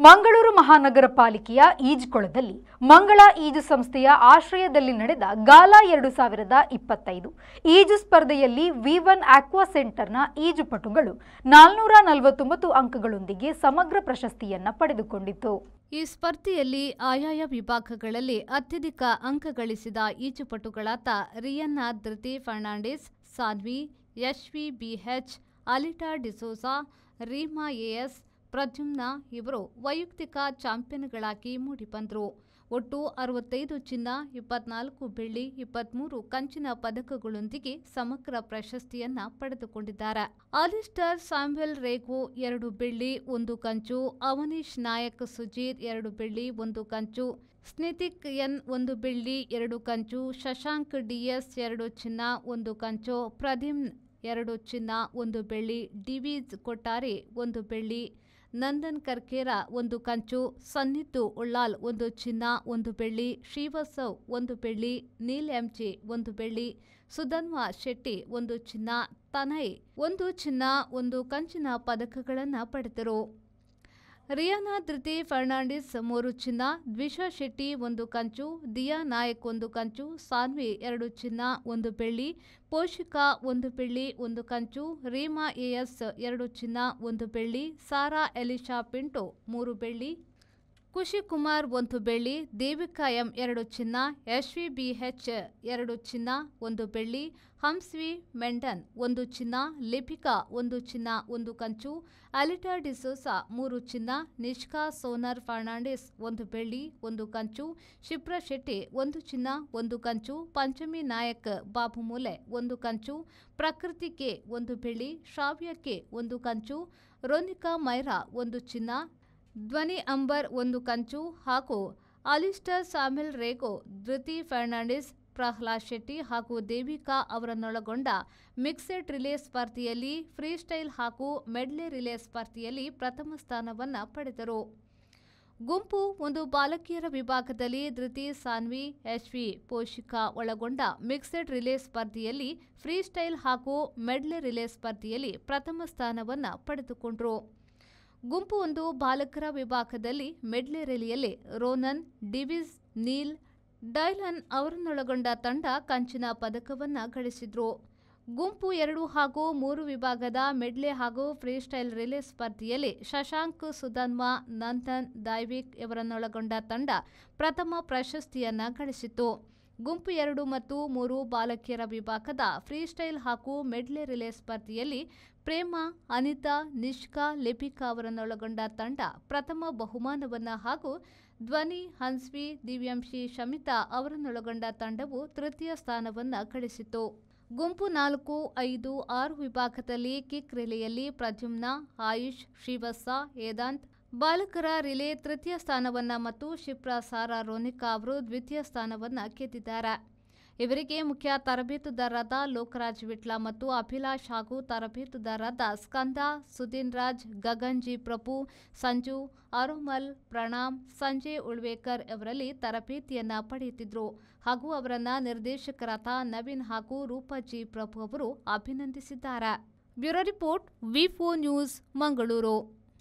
ಮಂಗಳೂರು ಮಹಾನಗರ ಪಾಲಿಕೆಯ ಈಜುಕೊಳದಲ್ಲಿ ಮಂಗಳ ಈಜು ಸಂಸ್ಥೆಯ ಆಶ್ರಯದಲ್ಲಿ ನಡೆದ ಗಾಲಾ 2025 ಈಜು ಸ್ಪರ್ಧೆಯಲ್ಲಿ ವಿ1 ಆಕ್ವಾ ಸೆಂಟರ್ನ ಈಜುಪಟುಗಳು 449 ಅಂಕಗಳೊಂದಿಗೆ ಸಮಗ್ರ ಪ್ರಶಸ್ತಿಯನ್ನು ಪಡೆದುಕೊಂಡಿತು. ಈ ಸ್ಪರ್ಧೆಯಲ್ಲಿ ಆಯಾಯ ವಿಭಾಗಗಳಲ್ಲಿ ಅತ್ಯಧಿಕ ಅಂಕ ಗಳಿಸಿದ ಈಜುಪಟುಗಳಾದ ರಿಯನ್ನಾ ಧೃತಿ ಫರ್ನಾಂಡಿಸ್, ಸಾನ್ವಿ, ಯಶ್ವಿ ಬಿಎಚ್, ಅಲಿಟಾ ಡಿಸೋಜಾ, ರೀಮಾ ಎಎಸ್, ಪ್ರದ್ಯುಮ್ನ ಇವರು ವೈಯಕ್ತಿಕ ಚಾಂಪಿಯನ್ಗಳಾಗಿ ಮೂಡಿಬಂದರು. ಒಟ್ಟು 65 ಚಿನ್ನ, 24 ಬೆಳ್ಳಿ, 23 ಕಂಚಿನ ಪದಕಗಳೊಂದಿಗೆ ಸಮಗ್ರ ಪ್ರಶಸ್ತಿಯನ್ನ ಪಡೆದುಕೊಂಡಿದ್ದಾರೆ. ಆಲಿಸ್ಟರ್ ಸ್ಯಾಮ್ಯುಯಲ್ ರೇಗೋ 2 ಬೆಳ್ಳಿ 1 ಕಂಚು, ಅವನೀಶ್ ನಾಯಕ್ ಸುಜೀರ್ 2 ಬೆಳ್ಳಿ 1 ಕಂಚು, ಸ್ನಿತಿಕ್ ಎನ್ 1 ಬೆಳ್ಳಿ 2 ಕಂಚು, ಶಶಾಂಕ್ ಡಿಎಸ್ 2 ಚಿನ್ನ 1 ಕಂಚು, ಪ್ರದ್ಯುಮ್ನ್ 2 ಚಿನ್ನ 1 ಬೆಳ್ಳಿ, ಡಿವಿಜ್ ಕೊಟ್ಟಾರೆ 1 ಬೆಳ್ಳಿ, ನಂದನ್ ಕರ್ಕೇರ 1 ಕಂಚು, ಸನ್ನಿತ್ತು ಉಳ್ಳಾಲ್ 1 ಚಿನ್ನ 1 ಬೆಳ್ಳಿ, ಶ್ರೀವತ್ಸವ್ 1 ಬೆಳ್ಳಿ, ನೀಲ್ ಎಂಜೆ 1 ಬೆಳ್ಳಿ, ಸುಧನ್ವಾ ಶೆಟ್ಟಿ 1 ಚಿನ್ನ, ತನಯ್ 1 ಚಿನ್ನ 1 ಕಂಚಿನ ಪದಕಗಳನ್ನು ಪಡೆದರು. ರಿಯಾನಾ ಧೃತಿ ಫರ್ನಾಂಡಿಸ್ 3 ಚಿನ್ನ, ದ್ವಿಷಾ ಶೆಟ್ಟಿ 1 ಕಂಚು, ದಿಯಾ ನಾಯಕ್ 1 ಕಂಚು, ಸಾನ್ವಿ 2 ಚಿನ್ನ 1 ಬೆಳ್ಳಿ, ಪೋಷಿಕಾ 1 ಬೆಳ್ಳಿ 1 ಕಂಚು, ರೀಮಾ ಎಎಸ್ 2 ಚಿನ್ನ 1 ಬೆಳ್ಳಿ, ಸಾರಾ ಎಲಿಶಾ ಪಿಂಟೋ 3 ಬೆಳ್ಳಿ, ಖುಷಿ ಕುಮಾರ್ 1 ಬೆಳ್ಳಿ, ದೇವಿಕಾ ಎಂ 2 ಚಿನ್ನ, ಯಶ್ವಿ ಬಿಎಚ್ 2 ಚಿನ್ನ 1 ಬೆಳ್ಳಿ, ಹಂಸ್ವಿ ಮೆಂಡನ್ 1 ಚಿನ್ನ, ಲಿಪಿಕಾ 1 ಚಿನ್ನ 1 ಕಂಚು, ಅಲಿಟಾ ಡಿಸೋಸಾ 3 ಚಿನ್ನ, ನಿಷ್ಕಾ ಸೋನರ್ ಫರ್ನಾಂಡಿಸ್ 1 ಬೆಳ್ಳಿ 1 ಕಂಚು, ಶಿಪ್ರಾ ಶೆಟ್ಟಿ 1 ಚಿನ್ನ 1 ಕಂಚು, ಪಂಚಮಿ ನಾಯಕ್ ಬಾಬುಮೂಲೆ 1 ಕಂಚು, ಪ್ರಕೃತಿಗೆ 1 ಬೆಳ್ಳಿ, ಶ್ರಾವ್ಯಕ್ಕೆ 1 ಕಂಚು, ರೋನಿಕಾ ಮೈರಾ 1 ಚಿನ್ನ, ಧ್ವನಿ ಅಂಬರ್ 1 ಕಂಚು ಹಾಗೂ ಆಲಿಸ್ಟರ್ ಸ್ಯಾಮ್ಯುಯಲ್ ರೇಗೋ, ಧೃತಿ ಫರ್ನಾಂಡಿಸ್, ಪ್ರಹ್ಲಾದ್ ಶೆಟ್ಟಿ ಹಾಗೂ ದೇವಿಕಾ ಅವರನ್ನೊಳಗೊಂಡ ಮಿಕ್ಸೆಡ್ ರಿಲೇ ಸ್ಪರ್ಧೆಯಲ್ಲಿ ಫ್ರೀಸ್ಟೈಲ್ ಹಾಗೂ ಮೆಡ್ಲೆ ರಿಲೇ ಸ್ಪರ್ಧೆಯಲ್ಲಿ ಪ್ರಥಮ ಸ್ಥಾನವನ್ನು ಪಡೆದರು. ಗುಂಪು 1 ಬಾಲಕಿಯರ ವಿಭಾಗದಲ್ಲಿ ಧೃತಿ, ಸಾನ್ವಿ, ಯಶ್ವಿ, ಪೋಷಿಕಾ ಒಳಗೊಂಡ ಮಿಕ್ಸೆಡ್ ರಿಲೇ ಸ್ಪರ್ಧೆಯಲ್ಲಿ ಫ್ರೀಸ್ಟೈಲ್ ಹಾಗೂ ಮೆಡ್ಲೆ ರಿಲೇ ಸ್ಪರ್ಧೆಯಲ್ಲಿ ಪ್ರಥಮ ಸ್ಥಾನವನ್ನು ಪಡೆದುಕೊಂಡರು. ಗುಂಪು 1 ಬಾಲಕರ ವಿಭಾಗದಲ್ಲಿ ಮೆಡ್ಲೆ ರಿಲೆಯಲ್ಲಿ ರೋನನ್, ಡಿವಿಸ್, ನೀಲ್, ಡೈಲನ್ ಅವರನ್ನೊಳಗೊಂಡ ತಂಡ ಕಂಚಿನ ಪದಕವನ್ನು ಗಳಿಸಿದ್ರು. ಗುಂಪು 2 ಹಾಗೂ 3 ವಿಭಾಗದ ಮೆಡ್ಲೆ ಹಾಗೂ ಫ್ರೀಸ್ಟೈಲ್ ರಿಲೇ ಸ್ಪರ್ಧೆಯಲ್ಲಿ ಶಶಾಂಕ್, ಸುಧನ್ವಾ, ನಂದನ್, ದೈವಿಕ್ ಇವರನ್ನೊಳಗೊಂಡ ತಂಡ ಪ್ರಥಮ ಪ್ರಶಸ್ತಿಯನ್ನು ಗಳಿಸಿತು. ಗುಂಪು 2 ಮತ್ತು 3 ಬಾಲಕಿಯರ ವಿಭಾಗದ ಫ್ರೀಸ್ಟೈಲ್ ಹಾಗೂ ಮೆಡ್ಲೆ ರಿಲೇ ಸ್ಪರ್ಧೆಯಲ್ಲಿ ಪ್ರೇಮ, ಅನಿತಾ, ನಿಷ್ಕಾ, ಲಿಪಿಕಾ ಅವರನ್ನೊಳಗೊಂಡ ತಂಡ ಪ್ರಥಮ ಬಹುಮಾನವನ್ನು ಹಾಗೂ ಧ್ವನಿ, ಹನ್ಸ್ವಿ, ದಿವ್ಯಾಂಶಿ, ಶಮಿತಾ ಅವರನ್ನೊಳಗೊಂಡ ತಂಡವು ತೃತೀಯ ಸ್ಥಾನವನ್ನು ಗಳಿಸಿತು. ಗುಂಪು 4, 5, 6 ವಿಭಾಗದಲ್ಲಿ ಕಿಕ್ ರಿಲೆಯಲ್ಲಿ ಪ್ರದ್ಯುಮ್ನ, ಆಯುಷ್, ಶ್ರೀವತ್ಸ, ವೇದಾಂತ್, ಬಾಲಕರ ರಿಲೇ ತೃತೀಯ ಸ್ಥಾನವನ್ನು ಮತ್ತು ಶಿಪ್ರಾ, ಸಾರಾ, ರೋನಿಕಾ ಅವರು ದ್ವಿತೀಯ ಸ್ಥಾನವನ್ನು ಗೆದ್ದಿದ್ದಾರೆ. ಇವರಿಗೆ ಮುಖ್ಯ ತರಬೇತುದಾರರಾದ ಲೋಕರಾಜ್ ವಿಟ್ಲ ಮತ್ತು ಅಭಿಲಾಷ್ ಹಾಗೂ ತರಬೇತುದಾರರಾದ ಸ್ಕಂದ, ಸುದೀನ್ ರಾಜ್, ಗಗನ್ ಜಿ ಪ್ರಭು, ಸಂಜು, ಅರೋಮಲ್, ಪ್ರಣಾಮ್, ಸಂಜಯ್ ಉಳ್ವೇಕರ್ ಇವರಲ್ಲಿ ತರಬೇತಿಯನ್ನು ಪಡೆಯುತ್ತಿದ್ದರು ಹಾಗೂ ಅವರನ್ನ ನಿರ್ದೇಶಕರಾದ ನವೀನ್ ಹಾಗೂ ರೂಪಾ ಜಿ ಪ್ರಭು ಅವರು ಅಭಿನಂದಿಸಿದ್ದಾರೆ. ಬ್ಯೂರೋ ರಿಪೋರ್ಟ್, ವಿ4 ನ್ಯೂಸ್, ಮಂಗಳೂರು.